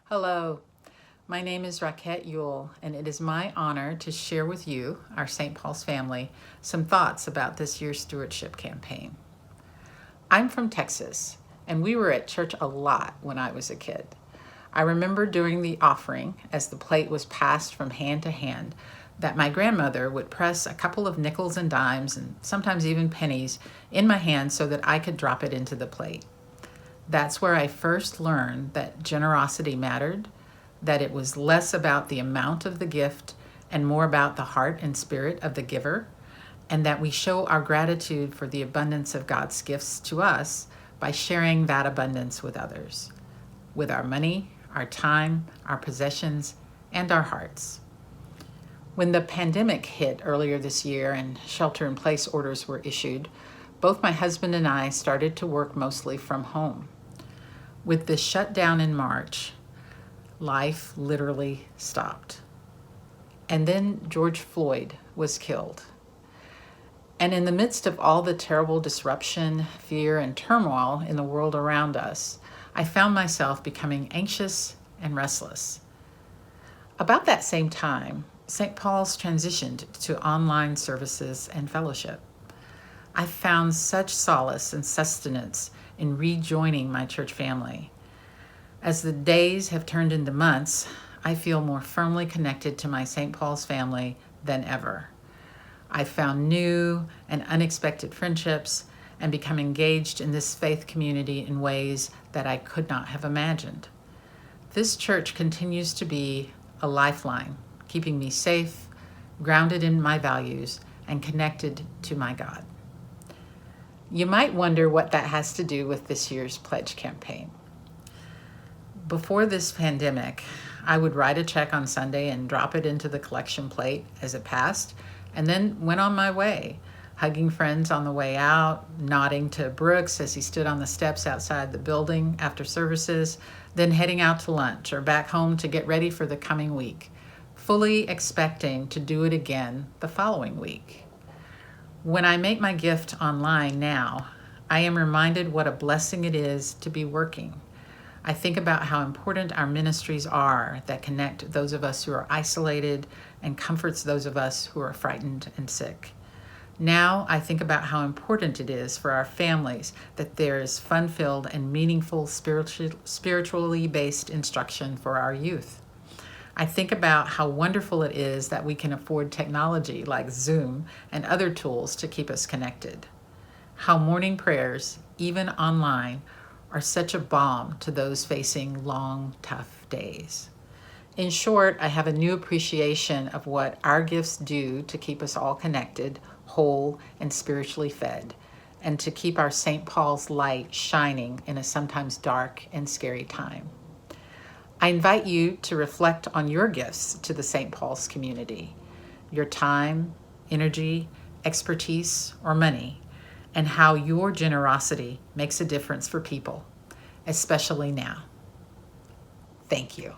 Hello, my name is Rockette Ewell, and it is my honor to share with you, our St. Paul's family, some thoughts about this year's stewardship campaign. I'm from Texas, and we were at church a lot when I was a kid. I remember during the offering, as the plate was passed from hand to hand, that my grandmother would press a couple of nickels and dimes, and sometimes even pennies, in my hand so that I could drop it into the plate. That's where I first learned that generosity mattered, that it was less about the amount of the gift and more about the heart and spirit of the giver, and that we show our gratitude for the abundance of God's gifts to us by sharing that abundance with others, with our money, our time, our possessions, and our hearts. When the pandemic hit earlier this year and shelter-in-place orders were issued, both my husband and I started to work mostly from home. With the shutdown in March, life literally stopped. And then George Floyd was killed. And in the midst of all the terrible disruption, fear, and turmoil in the world around us, I found myself becoming anxious and restless. About that same time, St. Paul's transitioned to online services and fellowship. I found such solace and sustenance in rejoining my church family. As the days have turned into months, I feel more firmly connected to my St. Paul's family than ever. I found new and unexpected friendships and become engaged in this faith community in ways that I could not have imagined. This church continues to be a lifeline, keeping me safe, grounded in my values, and connected to my God. You might wonder what that has to do with this year's pledge campaign. Before this pandemic, I would write a check on Sunday and drop it into the collection plate as it passed, and then went on my way, hugging friends on the way out, nodding to Brooks as he stood on the steps outside the building after services, then heading out to lunch or back home to get ready for the coming week, fully expecting to do it again the following week. When I make my gift online now, I am reminded what a blessing it is to be working. I think about how important our ministries are that connect those of us who are isolated and comforts those of us who are frightened and sick. Now I think about how important it is for our families that there is fun-filled and meaningful spiritually based instruction for our youth. I think about how wonderful it is that we can afford technology like Zoom and other tools to keep us connected. How morning prayers, even online, are such a balm to those facing long, tough days. In short, I have a new appreciation of what our gifts do to keep us all connected, whole, and spiritually fed, and to keep our St. Paul's light shining in a sometimes dark and scary time. I invite you to reflect on your gifts to the St. Paul's community, your time, energy, expertise, or money, and how your generosity makes a difference for people, especially now. Thank you.